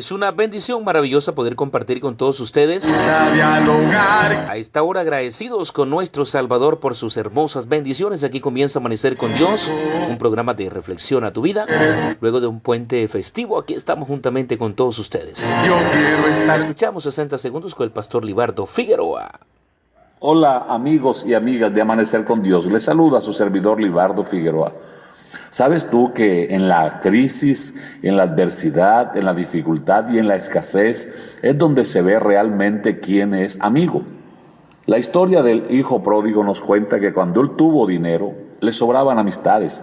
Es una bendición maravillosa poder compartir con todos ustedes a esta hora, agradecidos con nuestro Salvador por sus hermosas bendiciones. Aquí comienza Amanecer con Dios, un programa de reflexión a tu vida. Luego de un puente festivo, aquí estamos juntamente con todos ustedes. Escuchamos 60 segundos con el pastor Libardo Figueroa. Hola amigos y amigas de Amanecer con Dios, les saluda su servidor Libardo Figueroa. ¿Sabes tú que en la crisis, en la adversidad, en la dificultad y en la escasez es donde se ve realmente quién es amigo? La historia del hijo pródigo nos cuenta que cuando él tuvo dinero, le sobraban amistades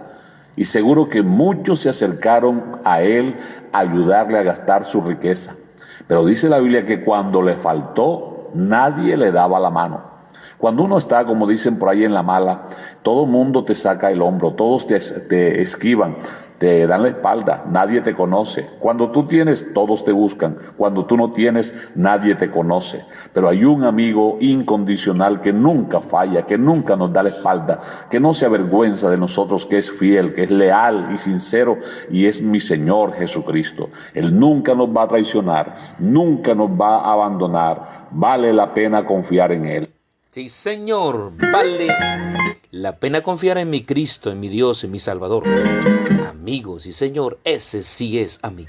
y seguro que muchos se acercaron a él a ayudarle a gastar su riqueza. Pero dice la Biblia que cuando le faltó, nadie le daba la mano. Cuando uno está, como dicen por ahí, en la mala, todo el mundo te saca el hombro, todos te esquivan, te dan la espalda, nadie te conoce. Cuando tú tienes, todos te buscan. Cuando tú no tienes, nadie te conoce. Pero hay un amigo incondicional que nunca falla, que nunca nos da la espalda, que no se avergüenza de nosotros, que es fiel, que es leal y sincero, y es mi Señor Jesucristo. Él nunca nos va a traicionar, nunca nos va a abandonar. Vale la pena confiar en Él. Sí, Señor, vale la pena confiar en mi Cristo, en mi Dios, en mi Salvador. Amigos, sí, Señor, ese sí es amigo.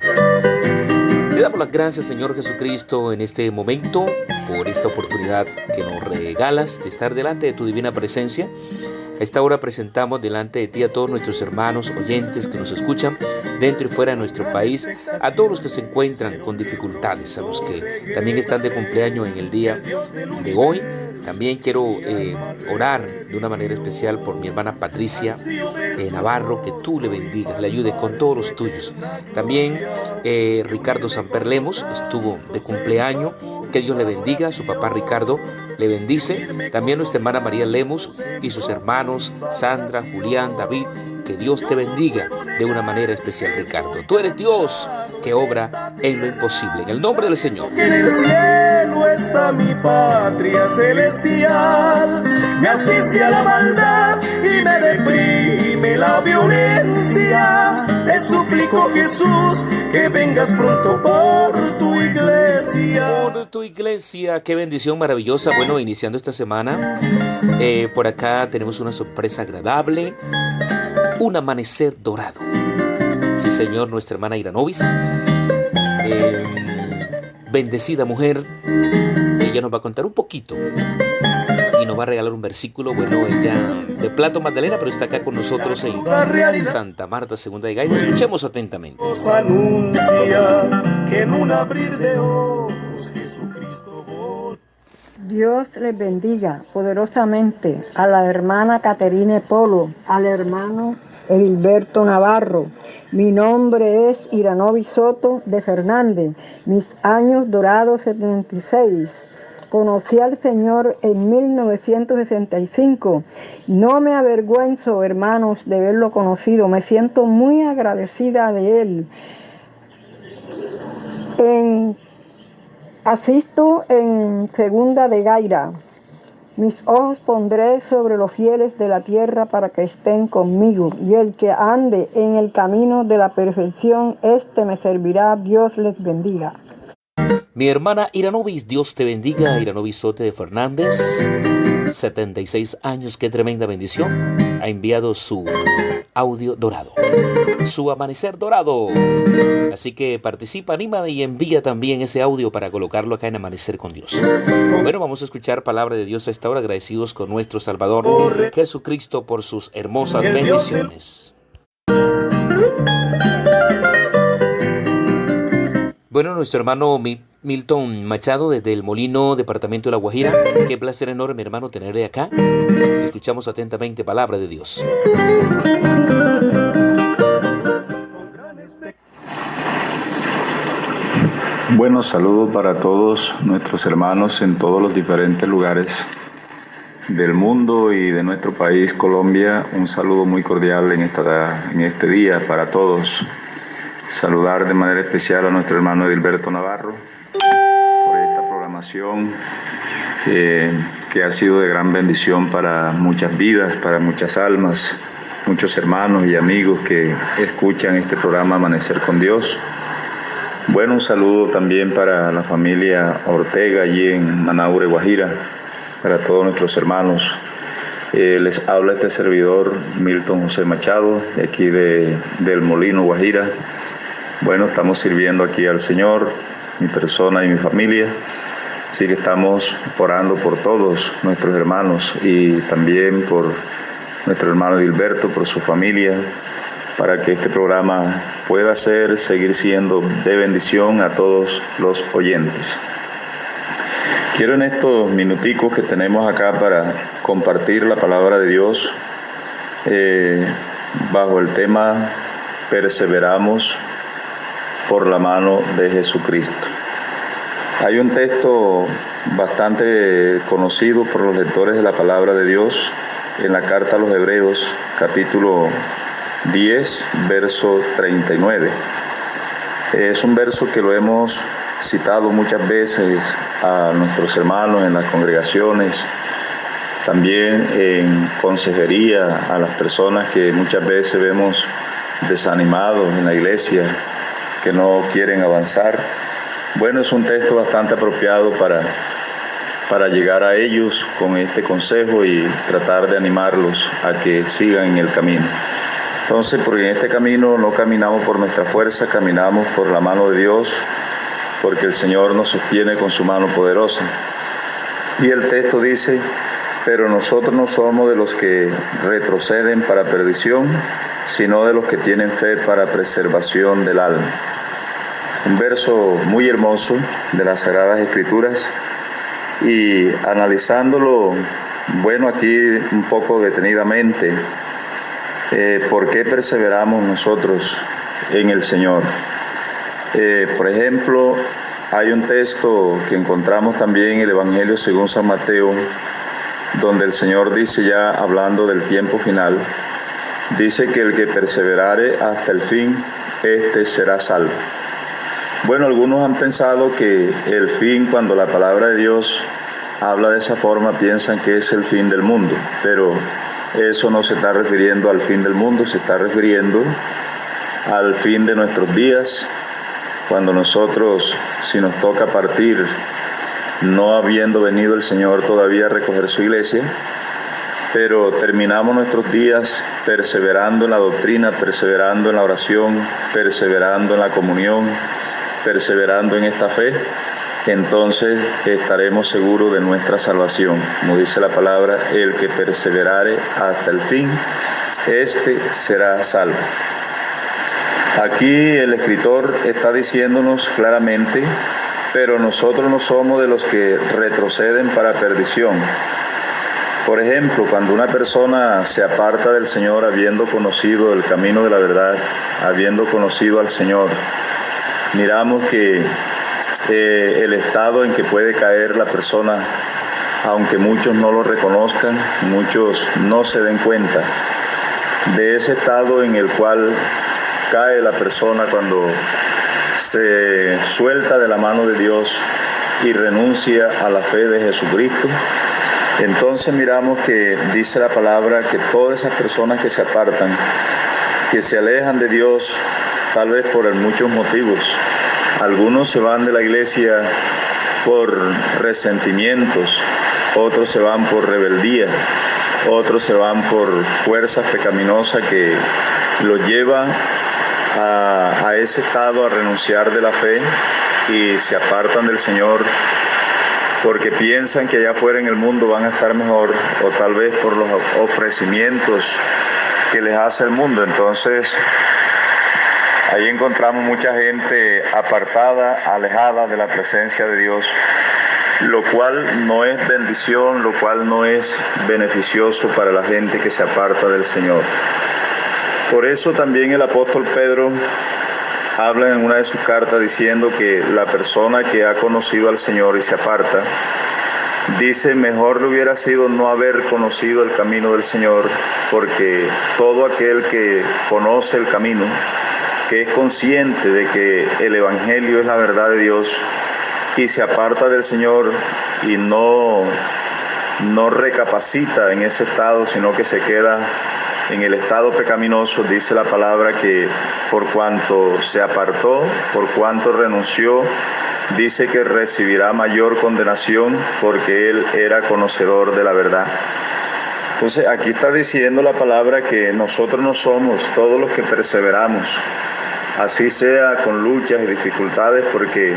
Le damos las gracias, Señor Jesucristo, en este momento, por esta oportunidad que nos regalas de estar delante de tu divina presencia. A esta hora presentamos delante de ti a todos nuestros hermanos oyentes que nos escuchan dentro y fuera de nuestro país, a todos los que se encuentran con dificultades, a los que también están de cumpleaños en el día de hoy. También quiero orar de una manera especial por mi hermana Patricia Navarro, que tú le bendigas, le ayudes con todos los tuyos. También Ricardo Samper Lemos estuvo de cumpleaños, que Dios le bendiga, su papá Ricardo le bendice. También nuestra hermana María Lemos y sus hermanos Sandra, Julián, David. Que Dios te bendiga de una manera especial, Ricardo. Tú eres Dios que obra en lo imposible. En el nombre del Señor. En el cielo está mi patria celestial. Me asfixia la maldad y me deprime la violencia. Te suplico, Jesús, que vengas pronto por tu iglesia. Por tu iglesia, qué bendición maravillosa. Bueno, iniciando esta semana, por acá tenemos una sorpresa agradable. Un amanecer dorado. Sí, Señor, nuestra hermana Iranovis, bendecida mujer, ella nos va a contar un poquito y nos va a regalar un versículo. Bueno, ella de Plato Magdalena, pero está acá con nosotros en Santa Marta, segunda de Gaira. Escuchemos atentamente. Nos anuncia que en un abrir de ojos Jesucristo volvió. Dios les bendiga poderosamente a la hermana Caterine Polo, al hermano Gilberto Navarro. Mi nombre es Iranovis Soto de Fernández. Mis años dorados 76. Conocí al Señor en 1965. No me avergüenzo, hermanos, de haberlo conocido. Me siento muy agradecida de Él. Asisto en segunda de Gaira. Mis ojos pondré sobre los fieles de la tierra para que estén conmigo. Y el que ande en el camino de la perfección, este me servirá. Dios les bendiga. Mi hermana Iranovis, Dios te bendiga. Iranovis Sote de Fernández, 76 años, qué tremenda bendición. Ha enviado su audio dorado, su amanecer dorado. Así que participa, anima y envía también ese audio para colocarlo acá en Amanecer con Dios. Bueno, vamos a escuchar palabra de Dios a esta hora, agradecidos con nuestro Salvador Jesucristo por sus hermosas bendiciones. Bueno, nuestro hermano Milton Machado desde El Molino, departamento de La Guajira. Qué placer enorme, hermano, tenerle acá. Escuchamos atentamente palabra de Dios. Buenos saludos para todos nuestros hermanos en todos los diferentes lugares del mundo y de nuestro país, Colombia. Un saludo muy cordial en este día para todos. Saludar de manera especial a nuestro hermano Gilberto Navarro por esta programación que ha sido de gran bendición para muchas vidas, para muchas almas, muchos hermanos y amigos que escuchan este programa Amanecer con Dios. Bueno, un saludo también para la familia Ortega allí en Manaure, Guajira, para todos nuestros hermanos. Les habla este servidor Milton José Machado, de aquí del Molino, Guajira. Bueno, estamos sirviendo aquí al Señor, mi persona y mi familia. Así que estamos orando por todos nuestros hermanos y también por nuestro hermano Gilberto, por su familia, para que este programa pueda seguir siendo de bendición a todos los oyentes. Quiero en estos minuticos que tenemos acá para compartir la palabra de Dios bajo el tema Perseveramos por la mano de Jesucristo. Hay un texto bastante conocido por los lectores de la palabra de Dios en la carta a los Hebreos, capítulo 10, verso 39. Es un verso que lo hemos citado muchas veces a nuestros hermanos en las congregaciones, también en consejería a las personas que muchas veces vemos desanimados en la iglesia, que no quieren avanzar. Bueno, es un texto bastante apropiado para llegar a ellos con este consejo y tratar de animarlos a que sigan en el camino. Entonces, porque en este camino no caminamos por nuestra fuerza, caminamos por la mano de Dios, porque el Señor nos sostiene con su mano poderosa. Y el texto dice: pero nosotros no somos de los que retroceden para perdición, sino de los que tienen fe para preservación del alma. Un verso muy hermoso de las Sagradas Escrituras, y analizándolo, bueno, aquí un poco detenidamente, ¿por qué perseveramos nosotros en el Señor? Por ejemplo, hay un texto que encontramos también en el Evangelio según San Mateo, donde el Señor dice, ya hablando del tiempo final, dice que el que perseverare hasta el fin, éste será salvo. Bueno, algunos han pensado que el fin, cuando la palabra de Dios habla de esa forma, piensan que es el fin del mundo, pero eso no se está refiriendo al fin del mundo, se está refiriendo al fin de nuestros días, cuando nosotros, si nos toca partir, no habiendo venido el Señor todavía a recoger su iglesia, pero terminamos nuestros días perseverando en la doctrina, perseverando en la oración, perseverando en la comunión, perseverando en esta fe, entonces estaremos seguros de nuestra salvación. Como dice la palabra, el que perseverare hasta el fin, este será salvo. Aquí el escritor está diciéndonos claramente, pero nosotros no somos de los que retroceden para perdición. Por ejemplo, cuando una persona se aparta del Señor habiendo conocido el camino de la verdad, habiendo conocido al Señor, miramos que el estado en que puede caer la persona, aunque muchos no lo reconozcan, muchos no se den cuenta de ese estado en el cual cae la persona cuando se suelta de la mano de Dios y renuncia a la fe de Jesucristo. Entonces miramos que dice la palabra que todas esas personas que se apartan, que se alejan de Dios, tal vez por muchos motivos. Algunos se van de la iglesia por resentimientos, otros se van por rebeldía, otros se van por fuerza pecaminosa que los lleva a ese estado, a renunciar de la fe, y se apartan del Señor porque piensan que allá afuera en el mundo van a estar mejor, o tal vez por los ofrecimientos que les hace el mundo. Entonces ahí encontramos mucha gente apartada, alejada de la presencia de Dios, lo cual no es bendición, lo cual no es beneficioso para la gente que se aparta del Señor. Por eso también el apóstol Pedro habla en una de sus cartas diciendo que la persona que ha conocido al Señor y se aparta, dice, mejor le hubiera sido no haber conocido el camino del Señor, porque todo aquel que conoce el camino, que es consciente de que el Evangelio es la verdad de Dios y se aparta del Señor y no recapacita en ese estado, sino que se queda en el estado pecaminoso, dice la palabra que por cuanto se apartó, por cuanto renunció, dice que recibirá mayor condenación porque él era conocedor de la verdad. Entonces aquí está diciendo la palabra que nosotros no somos todos los que perseveramos, así sea con luchas y dificultades, porque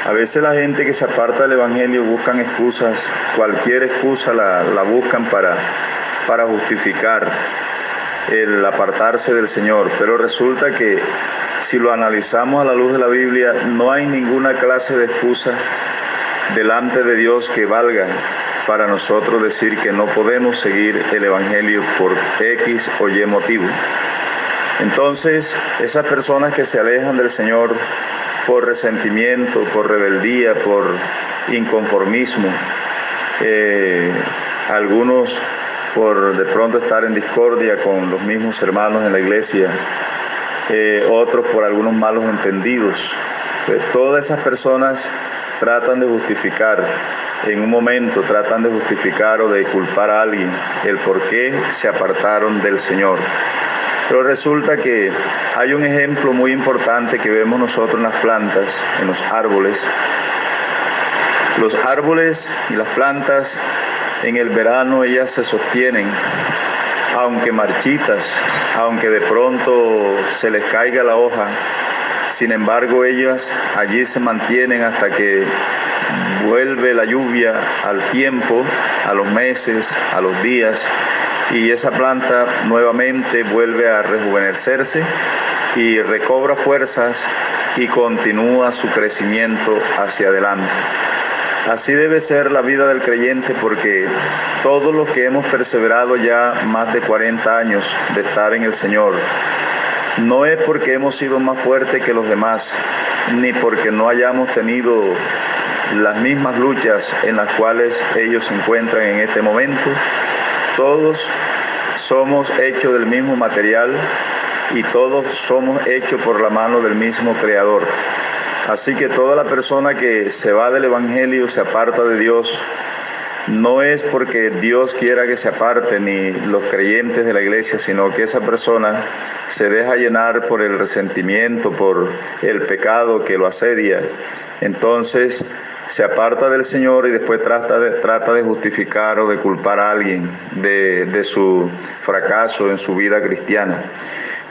a veces la gente que se aparta del Evangelio buscan excusas, cualquier excusa la buscan para justificar el apartarse del Señor, pero resulta que si lo analizamos a la luz de la Biblia, no hay ninguna clase de excusa delante de Dios que valga para nosotros decir que no podemos seguir el Evangelio por X o Y motivo. Entonces, esas personas que se alejan del Señor por resentimiento, por rebeldía, por inconformismo, algunos por de pronto estar en discordia con los mismos hermanos en la iglesia, otros por algunos malos entendidos. Todas esas personas tratan de justificar, en un momento tratan de justificar o de culpar a alguien el por qué se apartaron del Señor. Pero resulta que hay un ejemplo muy importante que vemos nosotros en las plantas, en los árboles. Los árboles y las plantas en el verano ellas se sostienen, aunque marchitas, aunque de pronto se les caiga la hoja. Sin embargo, ellas allí se mantienen hasta que vuelve la lluvia al tiempo, a los meses, a los días, y esa planta nuevamente vuelve a rejuvenecerse y recobra fuerzas y continúa su crecimiento hacia adelante. Así debe ser la vida del creyente, porque todos los que hemos perseverado ya más de 40 años de estar en el Señor, no es porque hemos sido más fuertes que los demás, ni porque no hayamos tenido las mismas luchas en las cuales ellos se encuentran en este momento. Todos somos hechos del mismo material y todos somos hechos por la mano del mismo Creador. Así que toda la persona que se va del Evangelio, se aparta de Dios, no es porque Dios quiera que se aparte ni los creyentes de la iglesia, sino que esa persona se deja llenar por el resentimiento, por el pecado que lo asedia. Entonces se aparta del Señor y después trata de justificar o de culpar a alguien de su fracaso en su vida cristiana.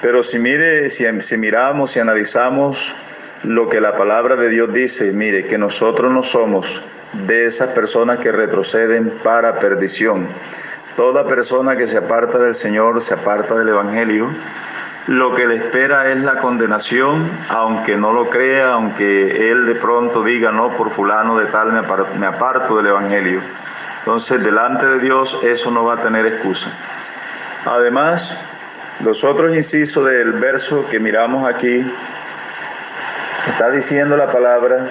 Pero si miramos y analizamos lo que la palabra de Dios dice, mire, que nosotros no somos de esas personas que retroceden para perdición. Toda persona que se aparta del Señor, se aparta del Evangelio, lo que le espera es la condenación, aunque no lo crea, aunque él de pronto diga, no, por fulano de tal me aparto del Evangelio. Entonces, delante de Dios eso no va a tener excusa. Además, los otros incisos del verso que miramos aquí, está diciendo la palabra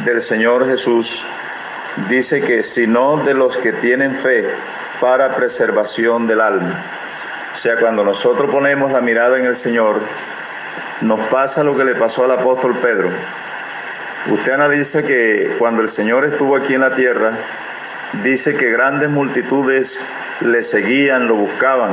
del Señor Jesús, dice que sino de los que tienen fe para preservación del alma. O sea, cuando nosotros ponemos la mirada en el Señor, nos pasa lo que le pasó al apóstol Pedro. Usted analiza que cuando el Señor estuvo aquí en la tierra, dice que grandes multitudes le seguían, lo buscaban.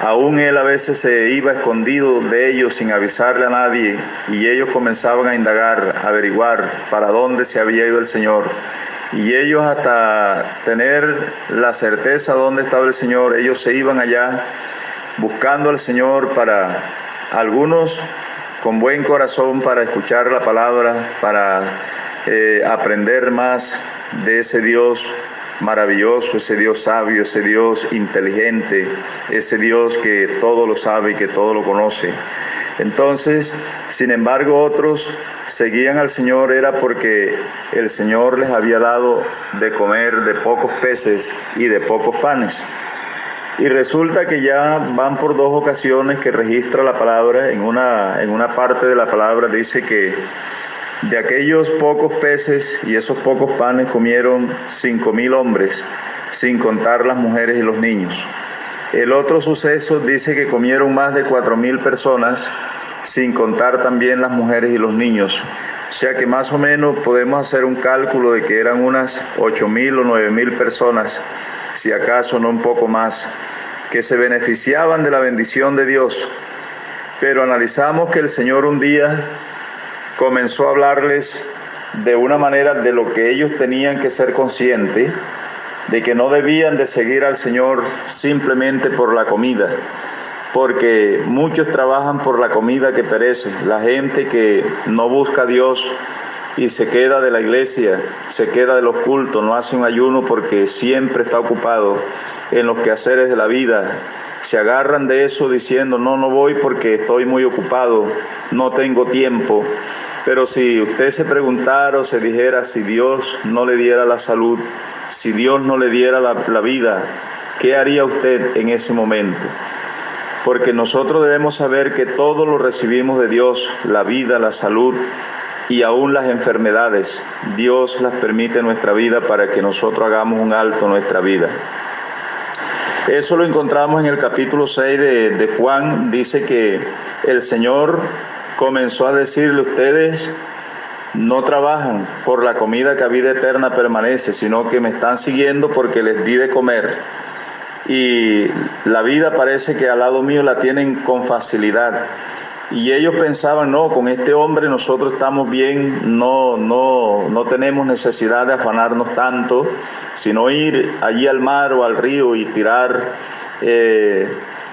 Aún él a veces se iba escondido de ellos sin avisarle a nadie, y ellos comenzaban a indagar, a averiguar para dónde se había ido el Señor. Y ellos, hasta tener la certeza de dónde estaba el Señor, ellos se iban allá buscando al Señor, para algunos con buen corazón, para escuchar la palabra, para aprender más de ese Dios maravilloso, ese Dios sabio, ese Dios inteligente, ese Dios que todo lo sabe y que todo lo conoce. Entonces, sin embargo, otros seguían al Señor, era porque el Señor les había dado de comer de pocos peces y de pocos panes. Y resulta que ya van por 2 ocasiones que registra la palabra. En una parte de la palabra dice que de aquellos pocos peces y esos pocos panes comieron 5,000 hombres, sin contar las mujeres y los niños. El otro suceso dice que comieron más de 4,000 personas, sin contar también las mujeres y los niños. O sea que más o menos podemos hacer un cálculo de que eran unas 8,000 o 9,000 personas, si acaso no un poco más, que se beneficiaban de la bendición de Dios, pero analizamos que el Señor un día comenzó a hablarles de una manera de lo que ellos tenían que ser conscientes, de que no debían de seguir al Señor simplemente por la comida, porque muchos trabajan por la comida que perece. La gente que no busca a Dios y se queda de la iglesia, se queda de los cultos, no hace un ayuno porque siempre está ocupado en los quehaceres de la vida. Se agarran de eso diciendo, no voy porque estoy muy ocupado, no tengo tiempo. Pero si usted se preguntara o se dijera, si Dios no le diera la salud, si Dios no le diera la vida, ¿qué haría usted en ese momento? Porque nosotros debemos saber que todo lo recibimos de Dios, la vida, la salud y aún las enfermedades. Dios las permite en nuestra vida para que nosotros hagamos un alto en nuestra vida. Eso lo encontramos en el capítulo 6 de Juan. Dice que el Señor comenzó a decirle, ustedes no trabajan por la comida que a vida eterna permanece, sino que me están siguiendo porque les di de comer. Y la vida parece que al lado mío la tienen con facilidad. Y ellos pensaban, no, con este hombre nosotros estamos bien, no tenemos necesidad de afanarnos tanto, sino ir allí al mar o al río y tirar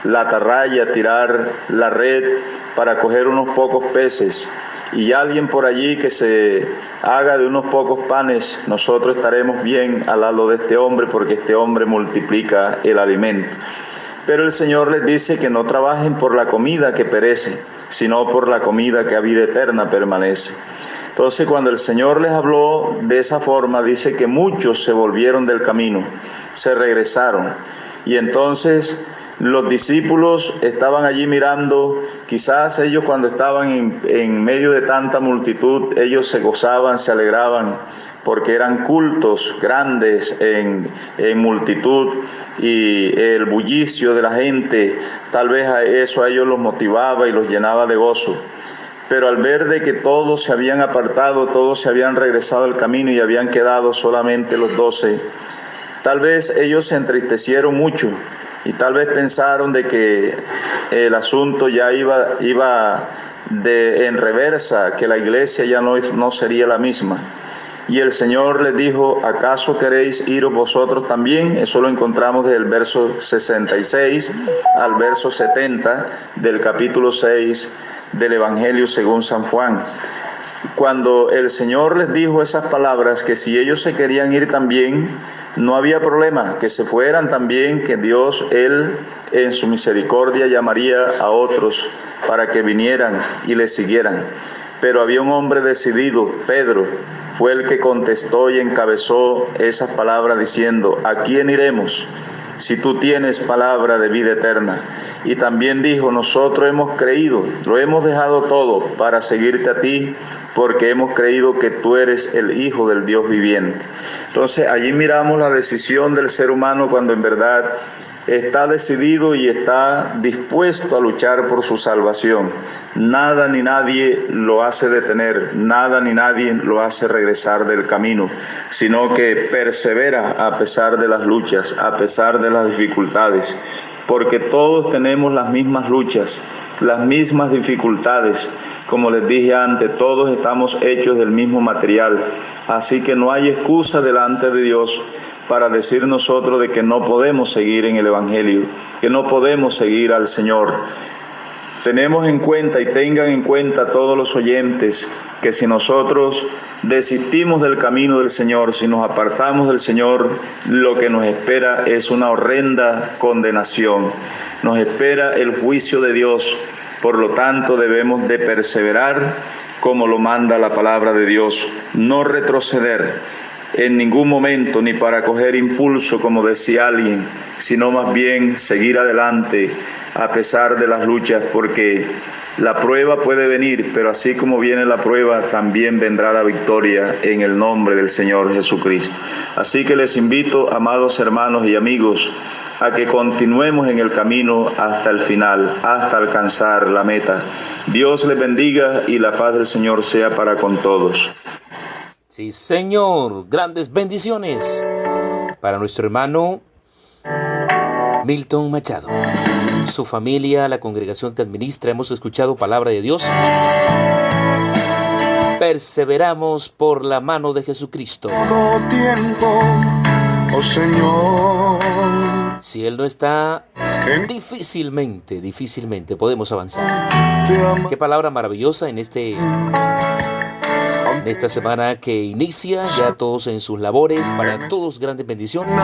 la atarraya, tirar la red para coger unos pocos peces. Y alguien por allí que se haga de unos pocos panes, nosotros estaremos bien al lado de este hombre, porque este hombre multiplica el alimento. Pero el Señor les dice que no trabajen por la comida que perece, sino por la comida que a vida eterna permanece. Entonces, cuando el Señor les habló de esa forma, dice que muchos se volvieron del camino, se regresaron. Y entonces los discípulos estaban allí mirando. Quizás ellos, cuando estaban en medio de tanta multitud, ellos se gozaban, se alegraban, porque eran cultos grandes en multitud, y el bullicio de la gente, tal vez eso a ellos los motivaba y los llenaba de gozo. Pero al ver de que todos se habían apartado, todos se habían regresado al camino y habían quedado solamente los 12, tal vez ellos se entristecieron mucho y tal vez pensaron de que el asunto ya iba en reversa, que la iglesia ya no sería la misma. Y el Señor les dijo, ¿acaso queréis iros vosotros también? Eso lo encontramos desde el verso 66 al verso 70 del capítulo 6 del Evangelio según San Juan. Cuando el Señor les dijo esas palabras, que si ellos se querían ir también, no había problema, que se fueran también, que Dios, Él, en su misericordia llamaría a otros para que vinieran y le siguieran. Pero había un hombre decidido, Pedro, fue el que contestó y encabezó esas palabras diciendo, ¿a quién iremos si tú tienes palabra de vida eterna? Y también dijo, nosotros hemos creído, lo hemos dejado todo para seguirte a ti, porque hemos creído que tú eres el Hijo del Dios viviente. Entonces allí miramos la decisión del ser humano cuando en verdad está decidido y está dispuesto a luchar por su salvación. Nada ni nadie lo hace detener, nada ni nadie lo hace regresar del camino, sino que persevera a pesar de las luchas, a pesar de las dificultades, porque todos tenemos las mismas luchas, las mismas dificultades. Como les dije antes, todos estamos hechos del mismo material, así que no hay excusa delante de Dios para decir nosotros de que no podemos seguir en el Evangelio, que no podemos seguir al Señor. Tenemos en cuenta y tengan en cuenta todos los oyentes que si nosotros desistimos del camino del Señor, si nos apartamos del Señor, lo que nos espera es una horrenda condenación. Nos espera el juicio de Dios. Por lo tanto, debemos de perseverar como lo manda la palabra de Dios, no retroceder en ningún momento ni para coger impulso, como decía alguien, sino más bien seguir adelante a pesar de las luchas, porque la prueba puede venir, pero así como viene la prueba, también vendrá la victoria en el nombre del Señor Jesucristo. Así que les invito, amados hermanos y amigos, a que continuemos en el camino hasta el final, hasta alcanzar la meta. Dios les bendiga y la paz del Señor sea para con todos. Sí, Señor, grandes bendiciones para nuestro hermano Milton Machado. Su familia, la congregación que administra, hemos escuchado palabra de Dios. Perseveramos por la mano de Jesucristo. Todo tiempo, oh Señor. Si Él no está, difícilmente podemos avanzar. Qué palabra maravillosa en esta semana que inicia, ya todos en sus labores, para todos grandes bendiciones.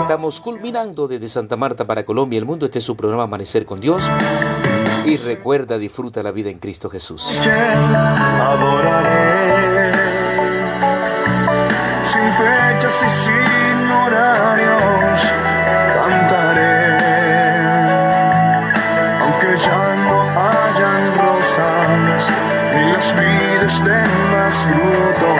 Estamos culminando desde Santa Marta para Colombia y el mundo. Este es su programa Amanecer con Dios. Y recuerda, disfruta la vida en Cristo Jesús. Adoraré sin fechas y sin horarios, cantaré aunque ya no hayan rosas ni las vides den más frutos.